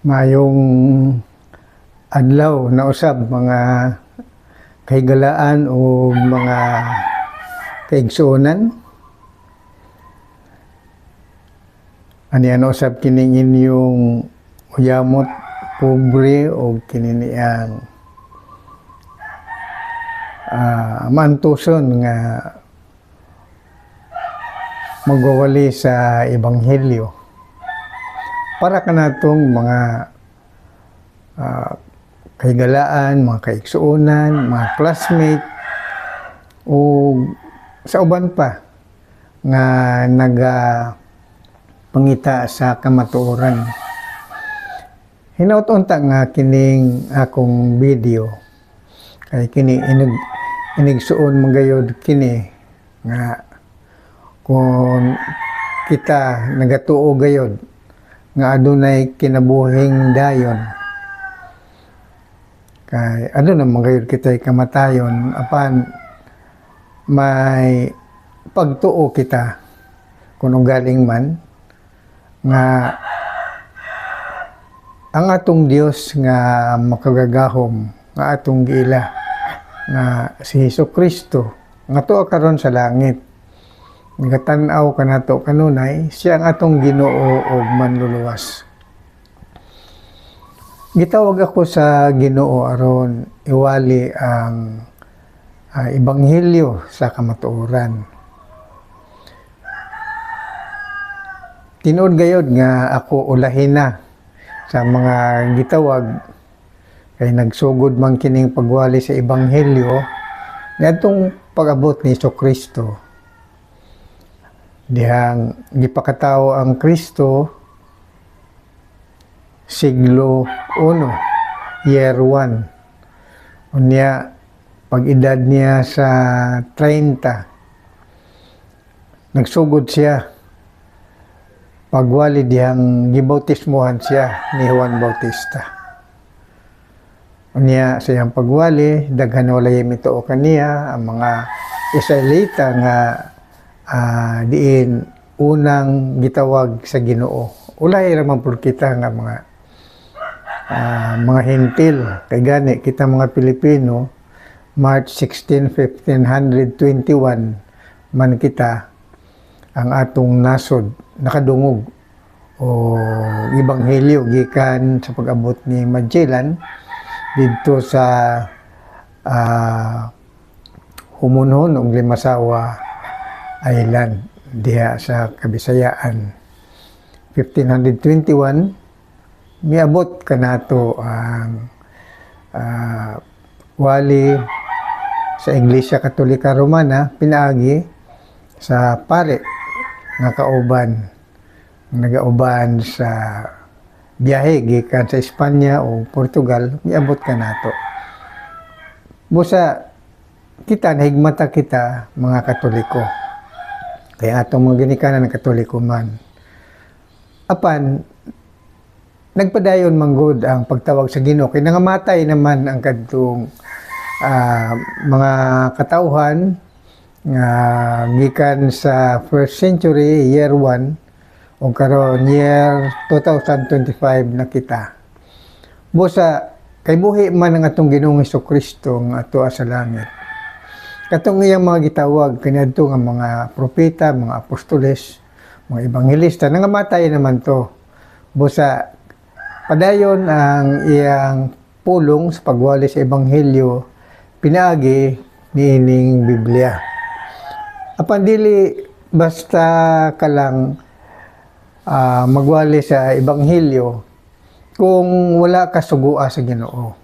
Mayong adlaw na usab mga kahigalaan o mga kaigsuonan. Ani usab kining inyong uyamot pobre o kininiang mantuson nga magwawali sa ebanghelyo para kanatong mga kahigalaan, mga kaigsuonan, mga classmate o sa uban pa nga pangita sa kamatuoran. Hinaut-unta nga kining akong video kay kini inigsuon magayod kini nga kung kita nagatuo gayod nga adunay kinabuhing dayon kay aduna magayod kitay kamatayon apan may pagtuo kita kung galing man nga ang atong Dios nga makagagahom nga atong giila nga si Hesukristo nga tuwa karon sa langit nagatan-aw kanato kanunay siya ang atong Ginoo ug manluluwas. Gitawag ako sa Ginoo aron iwali ang ebanghelyo sa kamatuoran. Tinuod gayod nga ako ulahin na sa mga gitawag kay nagsugod man kining pagwali sa ebanghelyo ngadtong pag-abot ni Hesukristo. Dihang gipakatawo ang Kristo siglo 1, year 1. Unya pag-edad niya sa 30 nagsugod siya pagwali dihang gibautismuhan siya ni Juan Bautista. Unya sa iyang pagwali daghan walay mituo kaniya ang mga Israelita nga diin unang gitawag sa Ginoo. Ulay ra man pud kita nga mga hentil kay gani kita mga Pilipino March 16, 1521 man kita ang atong nasod nakadungog o ebanghelyo gikan sa pag-abot ni Magellan didto sa Humonhon ug Limasawa Island diha sa Kabisayaan. 1521 miabot kanato ang wali sa Iglesia Katolika Romana pinaagi sa pare nga kauban nagauban sa biyahe gikan sa Espanya o Portugal miabot kanato. Busa kita nahigmata kita mga Katoliko. Kaya atong mga ginikanan ng Katoliko man. Apan, nagpadayon manggod ang pagtawag sa Ginoo. Kaya nangamatay naman ang kadtong mga katauhan nga gikan sa 1st century, year 1, o karon year 2025 na kita. Busa, kay buhi man ang atong Ginoong Hesukristo nga ato sa langit. Katong iyang mga gitawag kaniadto nga mga propeta, mga apostoles, mga ebanghelista nangamatay naman to. Busa padayon ang iyang pulong sa pagwali sa ebanghelyo pinaagi niining Biblia. Apan dili basta ka lang magwali sa ebanghelyo kung wala ka sugua sa Ginoo.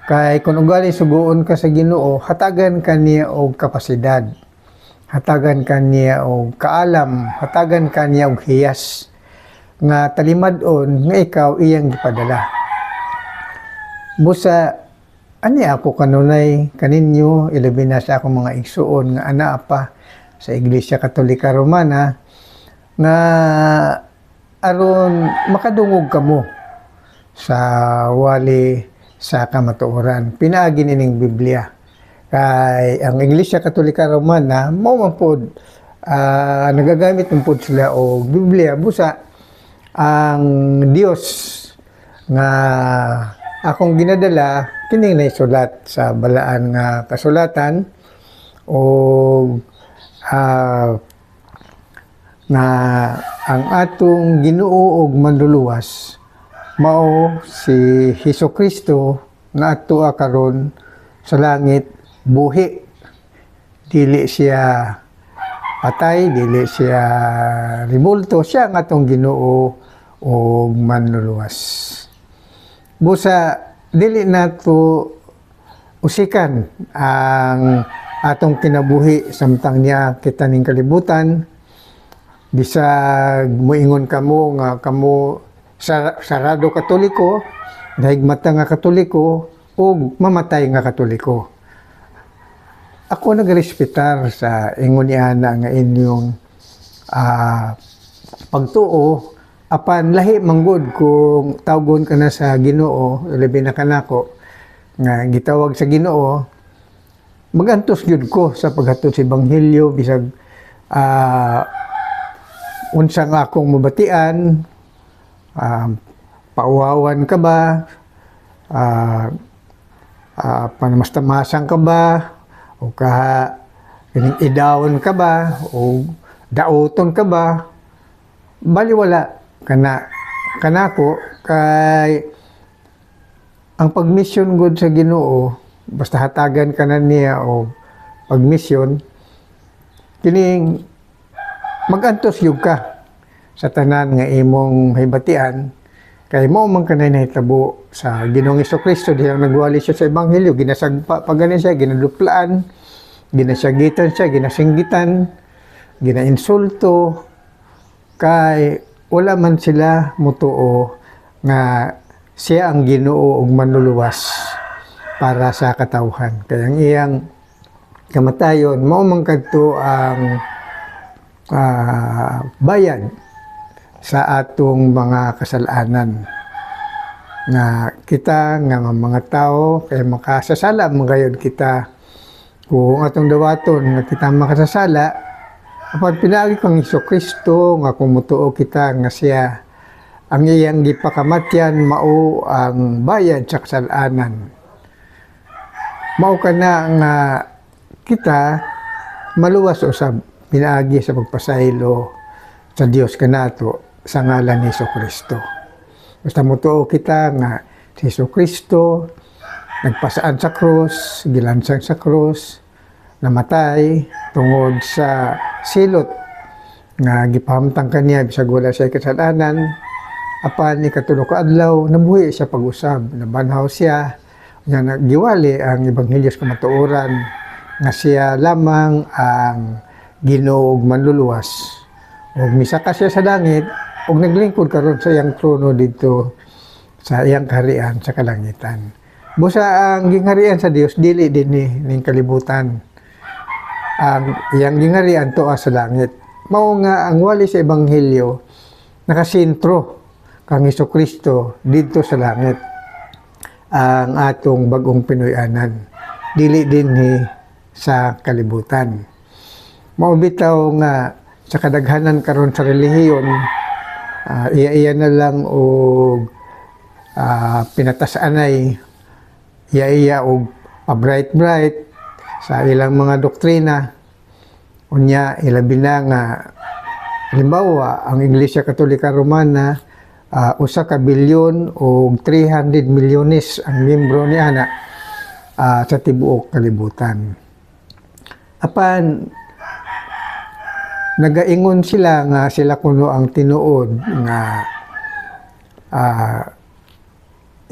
Kay kung ugali suguon ka sa Ginoo, hatagan ka niya og kapasidad. Hatagan ka niya og kaalam, hatagan ka niya og hiyas nga talimad-on nga ikaw iyang gipadala. Busa ani ako kanunay kaninyo ilabi na sa akong mga igsuon nga anaa pa sa Iglesia Katolika Romana nga aron makadungog kamo sa wali sa kamatuoran. Pinaagi nining Biblia. Kay ang Iglesia Katolika Romana mao man pod nagagamit man pod sila og Biblia busa ang Dios nga akong ginadala kini na isulat sa balaan nga kasulatan o nga ang atong Ginoo ug manluluwas mao si Hesukristo nga adtoa karon sa langit buhi. Dili siya patay, dili siya ribulto, siya ang atong Ginoo ug manluluwas. Busa dili nato usikan ang atong kinabuhi samtang niya kita ning kalibutan. Bisag moingon kamo nga kamo sarado katoliko, dahigmata nga katoliko, o mamatay nga katoliko. Ako nagrespetar sa ingon niana nga inyong pagtuo, apan lahi manggod kung tawgon ka na sa Ginoo, labi na kanako nga gitawag sa Ginoo, magantos gyud ko sa paghatod sa ebanghelyo bisag unsa nga akong mabatian, pauwawan ka ba, panamastamasan ka ba, o kining idawon ka ba, o daoton ka ba, baliwala kanako kay ang pagmisyon gud sa Ginoo, basta hatagan ka na niya o pagmisyon, kining magantos yug ka sa tanan nga imong hibatian, kay mao man kanay nahitabo sa Ginoong Hesukristo dihang nagwali siya sa ebanghelyo, ginasagpa pagani siya, ginaduplaan, ginasyagitan siya, ginasinggitan, ginainsulto, kay wala man sila mutuo nga siya ang Ginoo ug manluluwas para sa katawhan. Kaya ang iyang kamatayon mao man kadto ang bayad sa atong mga kasalanan nga kita nga mga tao kay makasasala magayod kita kung atong dawaton nga kita makasasala apan pinaagi kang Hesukristo nga kumutuo kita nga siya ang iyang gipakamatyan mao ang bayad sa kasalanan. Mao kana nga kita maluwas usab pinaagi sa pagpasaylo sa Dios kanato sa ngalan ni Hesukristo. Basta mutuo kita nga si Hesukristo nagpasaan sa krus, gilansang sa krus, namatay tungod sa silot nga gipahamtang kaniya bisag wala siya kasalanan. Apan ikatulo ka adlaw nabuhi siya pag-usab, nabanhaw siya nga nagiwali ang ebanghelyo sa kamatuoran nga siya lamang ang Ginoo ug manluluwas. Ug misaka siya sa langit ug naglingkod karon sa iyang trono dito sa iyang kaharian sa kalangitan. Busa ang gingharian sa Dios dili dinhi ning kalibutan. Ang iyang gingharian tuwa sa langit. Mao nga ang wali sa ebanghelyo nakasentro kang Hesukristo dito sa langit. Ang atong bagong Pinoy-anan dili dinhi sa kalibutan. Mao bitaw nga sa kadaghanan karon sa relihiyon iya na lang og pinatasanay iya og pa-bright sa ilang mga doktrina unya ilabi na nga halimbawa ang Iglesia Katolika Romana 1 bilyon og 300 milyones ang miyembro niana sa tibuok kalibutan. Apan nagaingon sila nga sila kuno ang tinuod nga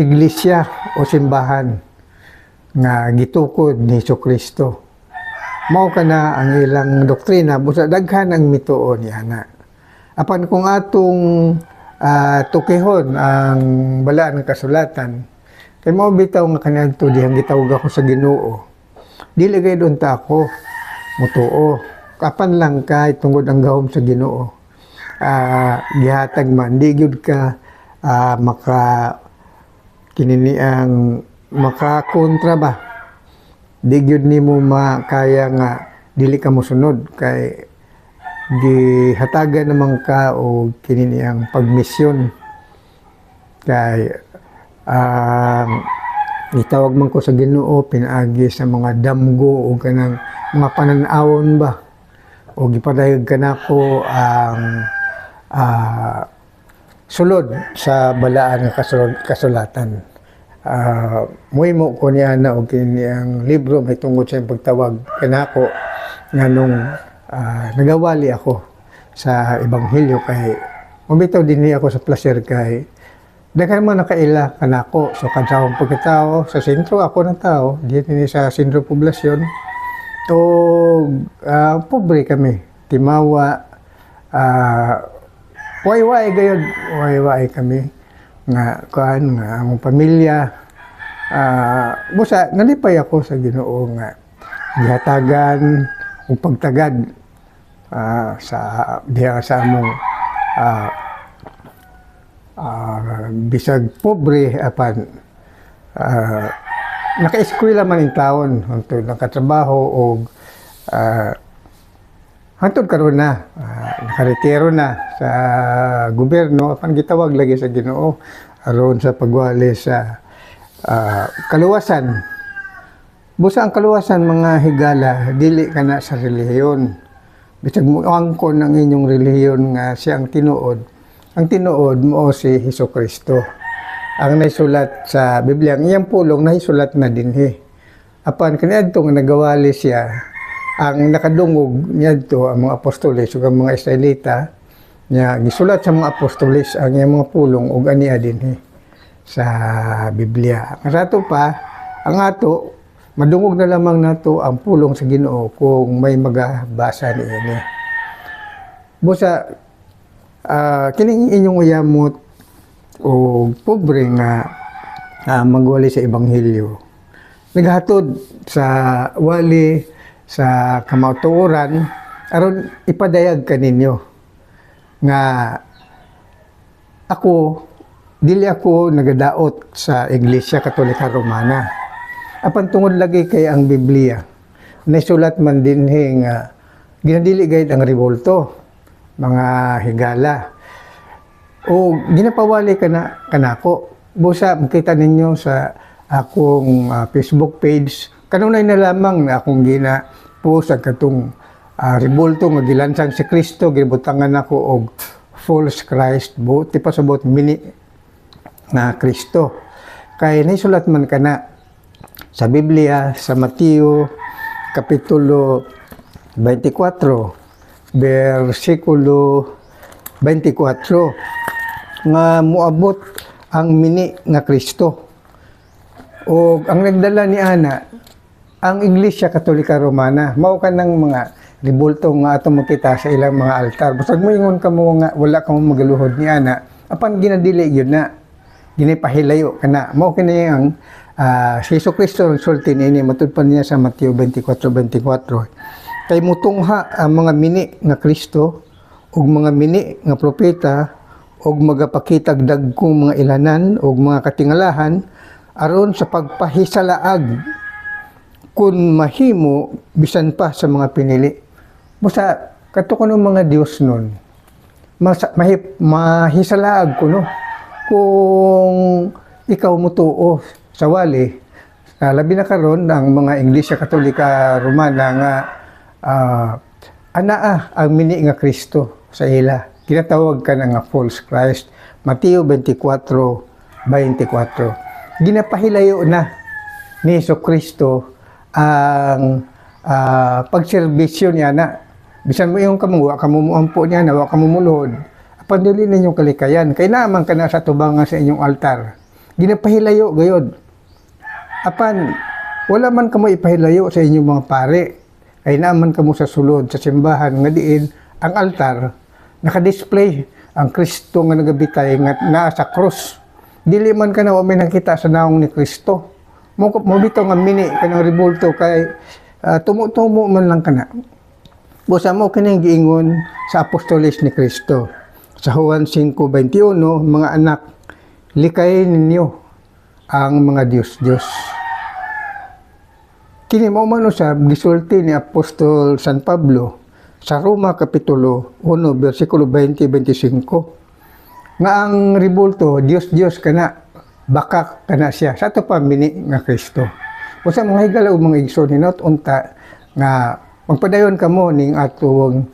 iglesia o simbahan nga gitukod ni Hesukristo. Mao kana ang ilang doktrina busa daghan ang mituo niana. Apan kung atong tukihon ang balaan ng kasulatan, kay mao bitaw nga kanadto dihang gitawag ako sa Ginoo. Dili gayud unta ako mutuo. Kapan lang ka tungod ang gahom sa Ginoo. Gihatag man di gyud ka maka kinini ang makakontra ba. Di gyud nimo makaya nga dili ka mosunod kay gihatagan naman ka o kinini ang pagmisyon kay Itawag man ko sa Ginoo pinaagi sa mga damgo o kanang mga pananawon ba, o gipadayag kanako ang sulod sa balaan nga kasulatan. Muhimo ko niya na og kini ang libro may tungod sa pagtawag kanako nganong nagawali ako sa ebanghelyo kay mabitaw din ako sa placer kay daghan man nakaila kanako. So kadtong pagkatao sa sentro ako ng tao dito ni sa sentro poblasyon o pobre kami timawa, way kami nga kuan nga among pamilya. Busa nalipay ako sa Ginoo nga gihatagan og pagtagad sa diha sa among bisag pobre apan naka-eskwela man in taon hangtod nakatrabaho og hangtod karon na nakaretiro na sa gobyerno apan gitawag lagi sa Ginoo aron sa pagwali sa kaluwasan. Busa ang kaluwasan mga higala dili kana sa relihiyon. Bisag mo angkon ang inyong relihiyon nga siyang tinuod. Ang tinuod mo si Hesukristo. Ang naisulat sa Biblia, ang iyang pulong naisulat na dinhi. Apan kaniadto nga nagawali siya, ang nakadungog niadto ang mga apostoles ug ang mga Israelita nya gisulat sa mga apostoles ang iyang mga pulong ug ania dinhi sa Biblia. Ang ato pa, ang ato madungog na lamang nato ang pulong sa Ginoo kung may magabasa niini. Busa kining inyong uyamot o pobre nga magwali sa ebanghelyo naghatod sa wali sa kamatuoran aron ipadayag kaninyo nga dili ako nagadaot sa Iglesia Katolika Romana. Apan tungod lagi kay ang Biblia naisulat man dinhi nga ginadili gayud ang revolto mga higala o ginapawali kanako. Busa makita ninyo sa akong Facebook page kanunay na lamang na akong gina-post ang katong revolto nga gilansang si Kristo gibutangan ako og false Christ ti pasabot mini na Kristo kay naisulat man kana sa Biblia sa Mateo kapitulo 24 versikulo 24 nga moabot ang mini nga Kristo. O ang nagdala ni ana ang Iglesia Katolika Romana. Mao ka ng mga revolto nga ato makita sa ilang mga altar. Basta mo ingon ka mo nga wala ka mo magaluhod ni ana. Apan ginadili yun na. Ginipahilayo ka na. Mao kini ang si Jesucristo ang sulti niini matudpan niya sa Mateo 24:24. Kay mutungha ang mga mini nga Kristo ug mga mini nga propeta ug magapakitag dagkong mga ilanan ug mga katingalahan aron sa pagpahisalaag kun mahimo bisan pa sa mga pinili. Busa kadto kuno mga Dios nun mahisalaag kuno kung ikaw mutuo sa wali labi na karon ang mga Iglesia Katolika Romana nga ang mini nga Kristo sa ila. Ginatawag ka na nga false Christ. Mateo 24:24. Ginapahilayo na ni Jesucristo ang pagserbisyo niya na. Bisan mo yung kamuwa, kamumuampo niya na, wa kamumulod. Pandili ninyong kalikayan. Kay naman ka na sa tubangan sa inyong altar. Ginapahilayo gayod. Apan, wala man kamo ipahilayo sa inyong mga pare. Kay naman kamo sa sulod, sa simbahan, nga diin, ang altar, nakadisplay ang Kristo nga nagabitay nga naa sa krus. Dili man ka na may nakita sa naong ni Kristo. Mabito nga mini kanang revolto kay tumo-tumo man lang kana. Busa mo kining giingon sa apostoles ni Kristo. Sa Juan 5:21, mga anak, likayin ninyo ang mga Diyos-Diyos. Kini mao man usab gisulti ni Apostol San Pablo sa Roma kapitulo 1 bersikulo 20-25 nga ang revolto Diyos kana bakak kana siya sa ato pamini nga Kristo. Usa mga higala o mga igsoon hinot unta nga magpadayon kamo ning atong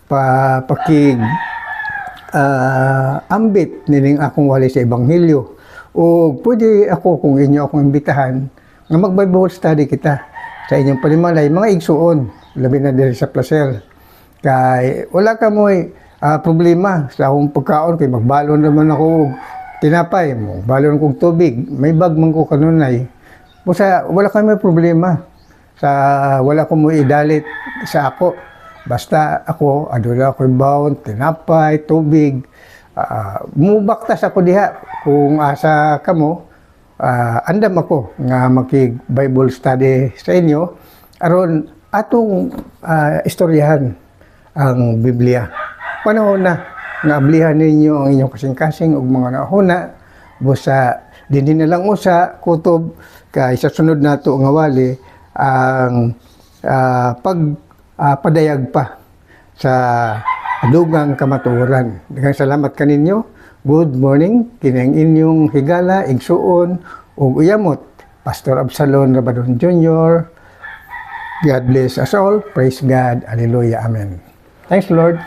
pakig ambit nining akong wali sa ebanghelyo. O pwede ako kung inyo akong imbitahan nga mag-Bible study kita sa inyong palimalay, mga igsuon, labi na diri sa Placer. Kay wala ka mo problema sa akong pagkaon, kay magbalon naman ako og tinapay, magbalon kong tubig, may bag man ko kanunay. Busa, wala ka may problema sa wala ko mo idalit sa ako. Basta ako, adula ko bawon, tinapay, tubig, mubaktas ako diha kung asa kamo. Andam ako nga makig-Bible study sa inyo aron atong istoryahan ang Biblia. Panahon na nga ablihan ninyo ang inyong kasing-kasing ug mga nahuna busa dinhi na lang usa kutob kay sa sunod nato nga wali ang padayag pa sa dugang kamatuoran. Daghang salamat kaninyo. Good morning, kining inyong higala, igsuon, ug uyamot, Pastor Absalon Rabadon Jr. God bless us all. Praise God. Hallelujah. Amen. Thanks, Lord.